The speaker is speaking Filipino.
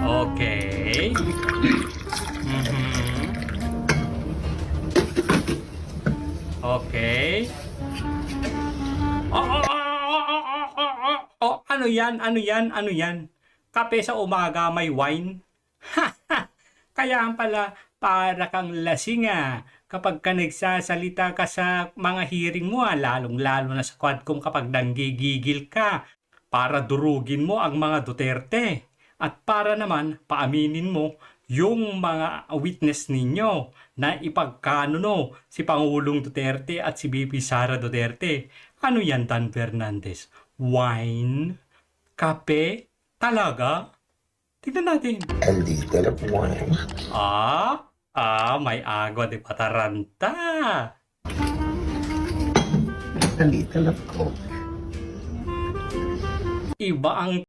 Okay. Mhm. Okay. Ano yan? Ano yan? Ano yan? Kape sa umaga may wine? Kaya pala para kang lasing. Kapag ka nagsasalita ka sa mga hearing mo, lalong-lalo na sa Quadcom kapag nanggigigil ka para durugin mo ang mga Duterte at para naman paaminin mo yung mga witness ninyo na ipagkanuno si Pangulong Duterte at si VP Sara Duterte. Ano yan, Dan Fernandez? Wine? Kape? Talaga? Tignan natin. A little of wine. May agua de pataranta. A little of coke. Iba ang